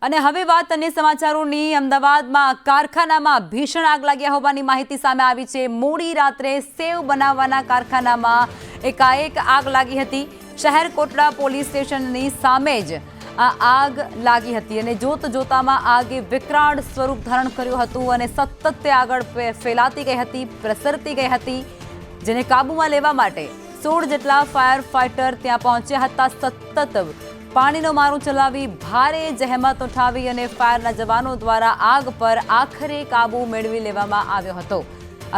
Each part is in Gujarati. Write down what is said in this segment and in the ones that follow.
અને હવે વાત અન્ય સમાચારોની અમદાવાદમાં કારખાનામાં ભીષણ આગ લાગ્યા હોવાની માહિતી સામે આવી છે। મોડી રાત્રે સેવ બનાવવાના કારખાનામાં એકાએક આગ લાગી હતી। શહેર કોટડા પોલીસ સ્ટેશનની સામે જ આ આગ લાગી હતી અને જોતજોતામાં આગે વિકરાળ સ્વરૂપ ધારણ કર્યું હતું અને સતત તે આગળ ફેલાતી ગઈ હતી, પ્રસરતી ગઈ હતી, જેને કાબૂમાં લેવા માટે 16 જેટલા ફાયર ફાઇટર ત્યાં પહોંચ્યા હતા। સતત પાણીનો મારો ચલાવી ભારે જહેમત ઉઠાવી અને ફાયરના જવાનો દ્વારા આગ પર આખરે કાબુ મેળવી લેવામાં આવ્યો હતો।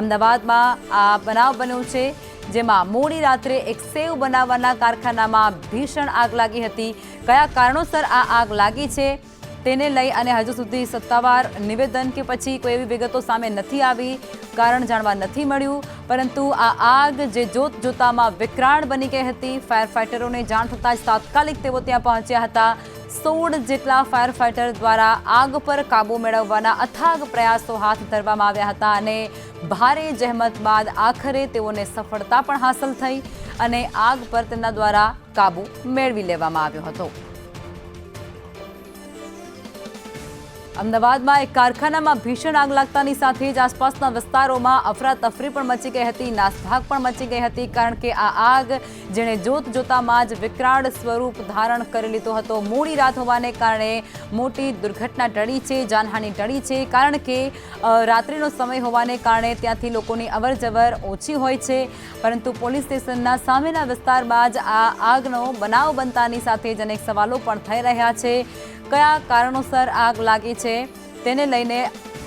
અમદાવાદમાં આ બનાવ બન્યો છે, જેમાં મોડી રાત્રે એક સેવ બનાવવાના કારખાનામાં ભીષણ આગ લાગી હતી। કયા કારણોસર આ આગ લાગી છે તેને લઈ અને હજુ સુધી સત્તાવાર નિવેદન કે પછી કોઈ એવી વિગતો સામે નથી આવી, કારણ જાણવા નથી મળ્યું, પરંતુ આ આગ જે જોતજોતામાં વિકરાળ બની ગઈ હતી। ફાયર ફાઇટરોને જાણ થતાં જ તાત્કાલિક તેઓ ત્યાં પહોંચ્યા હતા। 16 જેટલા ફાયર ફાઇટર દ્વારા આગ પર કાબૂ મેળવવાના અથાગ પ્રયાસો હાથ ધરવામાં આવ્યા હતા અને ભારે જહેમત બાદ આખરે તેઓને સફળતા પણ હાંસલ થઈ અને આગ પર તેમના દ્વારા કાબૂ મેળવી લેવામાં આવ્યો હતો। અમદાવાદમાં એક કારખાનામાં ભીષણ આગ લાગતાની સાથે જ આસપાસના વિસ્તારોમાં અફરાતફરી પણ મચી ગઈ હતી, નાસભાગ પણ મચી ગઈ હતી, કારણ કે આ આગ જેણે જોતજોતામાં જ વિકરાળ સ્વરૂપ ધારણ કરી લીધો હતો। મોડી રાત હોવાને કારણે મોટી દુર્ઘટના ટળી છે, જાનહાનિ ટળી છે, કારણ કે રાત્રિનો સમય હોવાને કારણે ત્યાંથી લોકોની અવરજવર ઓછી હોય છે, પરંતુ પોલીસ સ્ટેશનના સામેના વિસ્તારમાં જ આ આગનો બનાવ બનતાની સાથે જ અનેક સવાલો પણ થઈ રહ્યા છે। કયા કારણોસર આગ લાગી છે તેને લઈને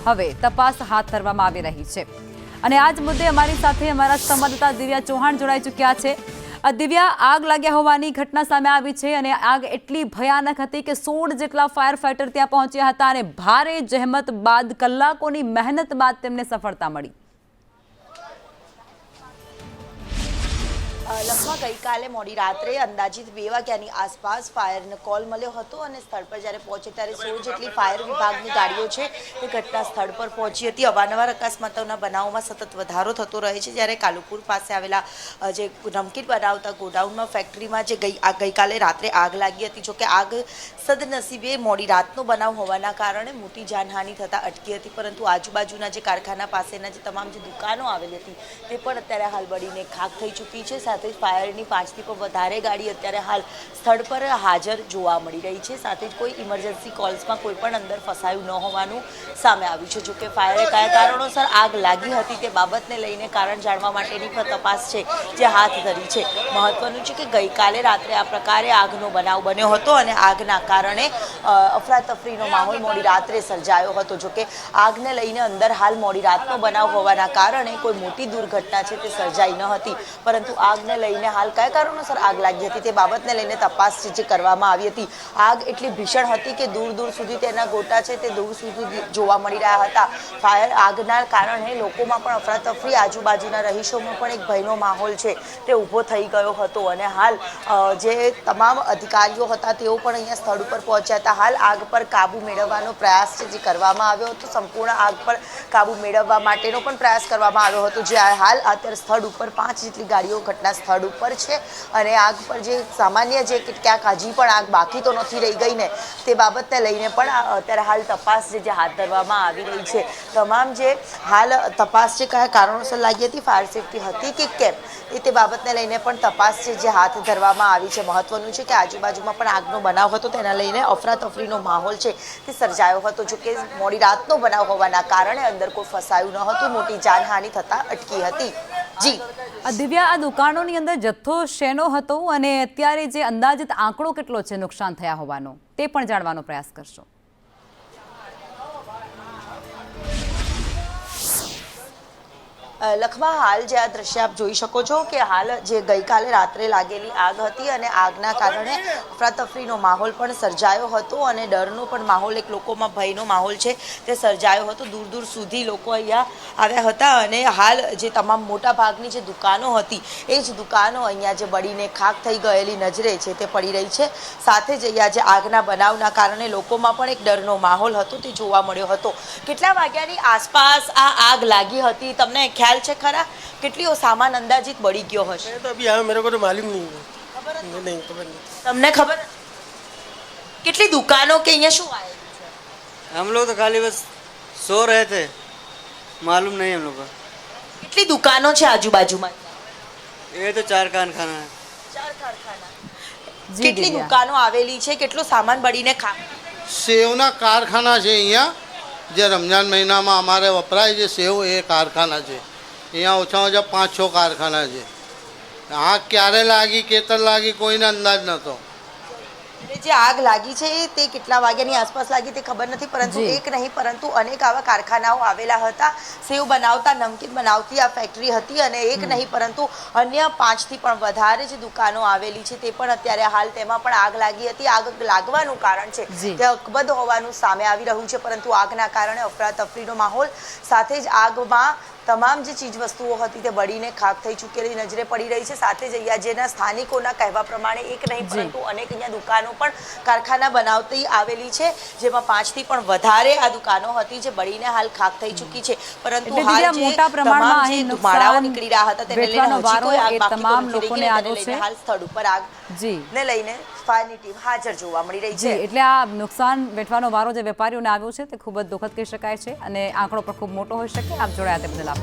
હવે તપાસ હાથ ધરવામાં આવી રહી છે અને આ જ મુદ્દે અમારી સાથે અમારા સંવાદદાતા દિવ્યા ચૌહાણ જોડાઈ ચૂક્યા છે। દિવ્યા, આગ લાગ્યા હોવાની ઘટના સામે આવી છે અને આગ એટલી ભયાનક હતી કે 16 જેટલા ફાયર ફાઇટર ત્યાં પહોંચ્યા હતા અને ભારે જહેમત બાદ, કલાકોની મહેનત બાદ તેમને સફળતા મળી। લખવા ગઈકાલે મોડી રાત્રે અંદાજિત 2 વાગ્યાની આસપાસ ફાયરનો કોલ મળ્યો હતો અને સ્થળ પર જ્યારે પહોંચે ત્યારે 16 જેટલી ફાયર વિભાગની ગાડીઓ છે તે ઘટના સ્થળ પર પહોંચી હતી। અવારનવાર અકસ્માતોના બનાવોમાં સતત વધારો થતો રહે છે, જ્યારે કાલુપુર પાસે આવેલા જે નમકીન બનાવતા ગોડાઉનમાં ફેક્ટરીમાં જે ગઈકાલે રાત્રે આગ લાગી હતી। જોકે આગ સદનસીબે મોડી રાતનો બનાવ હોવાના કારણે મોટી જાનહાનિ થતાં અટકી હતી, પરંતુ આજુબાજુના જે કારખાના પાસેના જે તમામ જે દુકાનો આવેલી હતી તે પણ અત્યારે હાલ બળીને ખાખ થઈ ચૂકી છે। સાથે જ ફાયરની 5થી પણ વધારે ગાડી અત્યારે હાલ સ્થળ પર હાજર જોવા મળી રહી છે। સાથે જ કોઈ ઇમરજન્સી કોલ્સમાં કોઈ પણ અંદર ફસાયું ન હોવાનું સામે આવ્યું છે। જોકે ફાયરે કયા કારણોસર આગ લાગી હતી તે બાબતને લઈને કારણ જાણવા માટેની પણ તપાસ છે જે હાથ ધરી છે। મહત્વનું છે કે ગઈકાલે રાત્રે આ પ્રકારે આગનો બનાવ બન્યો હતો અને આગના કારણે અફરાતફરીનો માહોલ મોડી રાત્રે સર્જાયો હતો। જોકે આગને લઈને અંદર હાલ મોડી રાતનો બનાવ હોવાના કારણે કોઈ મોટી દુર્ઘટના છે તે સર્જાઈ ન હતી, પરંતુ આગને લઈને હાલ કયા કારણોસર આગ લાગી હતી તે બાબતને લઈને તપાસ જે કરવામાં આવી હતી। આગ એટલી ભીષણ હતી કે દૂર દૂર સુધી તેના ગોટા છે તે દૂર સુધી જોવા મળી રહ્યા હતા। ફાયર આગના કારણે લોકોમાં પણ અફરાતફરી, આજુબાજુના રહીશોમાં પણ એક ભયનો માહોલ છે તે ઊભો થઈ ગયો હતો અને હાલ જે તમામ અધિકારીઓ હતા તેઓ પણ અહીંયા સ્થળ ઉપર પહોંચ્યા હતા। હાલ આગ પર કાબૂ મેળવવાનો પ્રયાસ છે જે કરવામાં આવ્યો હતો, સંપૂર્ણ આગ પર કાબૂ મેળવવા માટેનો પણ પ્રયાસ કરવામાં આવ્યો હતો। જે હાલ અત્યારે સ્થળ ઉપર 5 જેટલી ગાડીઓ ઘટના સ્થળ ઉપર છે અને આગ પર જે સામાન્ય જે ક્યાંક હજી પણ આગ બાકી તો નથી રહી ગઈ ને તે બાબતને લઈને પણ અત્યારે હાલ તપાસ જે હાથ ધરવામાં આવી રહી છે। તમામ જે હાલ તપાસ છે કયા કારણોસર લાગી હતી, ફાયર સેફટી હતી કે કેમ તે બાબતને લઈને પણ તપાસ છે જે હાથ ધરવામાં આવી છે। મહત્વનું છે કે આજુબાજુમાં પણ આગનો બનાવ હતો, તેના લઈને અફરાતફરીનો માહોલ છે તે સર્જાયો હતો। જોકે મોડી રાતનો બનાવ હોવાના કારણે અંદર કોઈ ફસાયું ન હતું, મોટી જાનહાનિ થતાં અટકી હતી। જી દિવ્યા, આ દુકાનોની અંદર જથ્થો શેનો હતો અને અત્યારે જે અંદાજિત આંકડો કેટલો છે નુકસાન થયા હોવાનો તે પણ જાણવાનો પ્રયાસ કરશો। લખવા હાલ જે આ દ્રશ્ય આપ જોઈ શકો છો કે હાલ જે ગઈકાલે રાત્રે લાગેલી આગ હતી અને આગના કારણે અફરાતફરીનો માહોલ પણ સર્જાયો હતો અને ડરનો પણ માહોલ, એક લોકોમાં ભયનો માહોલ છે તે સર્જાયો હતો। દૂર દૂર સુધી લોકો અહીંયા આવ્યા હતા અને હાલ જે તમામ મોટા ભાગની જે દુકાનો હતી એ જ દુકાનો અહીંયા જે બળીને ખાખ થઈ ગયેલી નજરે છે તે પડી રહી છે। સાથે જ અહીંયા જે આગના બનાવના કારણે લોકોમાં પણ એક ડરનો માહોલ હતો તે જોવા મળ્યો હતો। કેટલા વાગ્યાની આસપાસ આ આગ લાગી હતી તમને ख्याल છે ખરા? કેટલીઓ સામાન અંદાજિત બળી ગયો હશે? तो अभी यहाँ मेरे को तो मालूम नहीं है। नहीं खबर नहीं। તમને ખબર કેટલી દુકાનો કે અહીંયા શું આવે? हम लोग तो खाली बस सो रहे थे, मालूम नहीं हम लोग को। કેટલી દુકાનો છે આજુબાજુમાં? ये तो 4 कारखाना है। 4 કારખાના. જી કેટલી દિવ્યા. દુકાનો આવેલી છે, કેટલો સામાન બળીને સેવના કારખાના છે અહીંયા, જે રમજાન મહિનામાં અમારે વપરાય છે સેવ, એ કારખાના છે અહીંયા. ઓછામાં ઓછા 5-6 કારખાના છે. આગ ક્યારે લાગી, કેતર લાગી, કોઈને અંદાજ નહોતો. જે આગ લાગી છે તે કેટલા વાગ્યાની આસપાસ લાગી તે ખબર નથી, પરંતુ જી. એક નહીં પરંતુ અનેક આવા કારખાનાઓ આવેલા હતા. સેવ બનાવતા, નમકીન બનાવતી આ ફેક્ટરી હતી અને એક નહીં પરંતુ અન્ય 5થી પણ વધારે જે દુકાનો આવેલી છે તે પણ અત્યારે હાલ તેમાં પણ આગ લાગી હતી. આગ લાગવાનું કારણ છે જી. તે અકબંધ હોવાનું સામે આવી રહ્યું છે, પરંતુ આગના કારણે અફરાતફરીનો માહોલ, સાથે જ આગમાં તમામ જે ચીજ વસ્તુઓ હતી તે બળીને ખાક થઈ ચૂકેલી નજરે પડી રહી છે. સાથે જ અહીંયા જેના સ્થાનિકોના કહેવા પ્રમાણે એક નહીં જી. પરંતુ અનેક અહીંયા દુકાનો પણ કારખાના બનાવતી આવેલી છે, જેમાં 5થી પણ વધારે આ દુકાનો હતી જે બળીને હાલ ખાક થઈ ચૂકી છે. પરંતુ એટલે હાલ દિવ્યા, જે મોટા પ્રમાણમાં તમામ જે અહીં ધુમાડાઓ નુકસાન નીકળી રહ્યા હતા તેને લઈને વેઠવાનો હજી વારો કોઈ આગ એ બાકી તમામ નથી રહી લોકોને ગઈ અને આવ્યો તેને છે. લઈને હાલ સ્થળ ઉપર જી આગને લઈને ફાયરની ટીમ હાજર જોવા મળી રહી જી છે. એટલે આ નુકસાન વેઠવાનો વારો જે વેપારીઓને આવ્યો છે તે ખૂબ જ દુઃખદ કહી શકાય છે અને આંકડો પણ ખૂબ મોટો હોઈ શકે. આપ જોડાયા તે બદલ આપ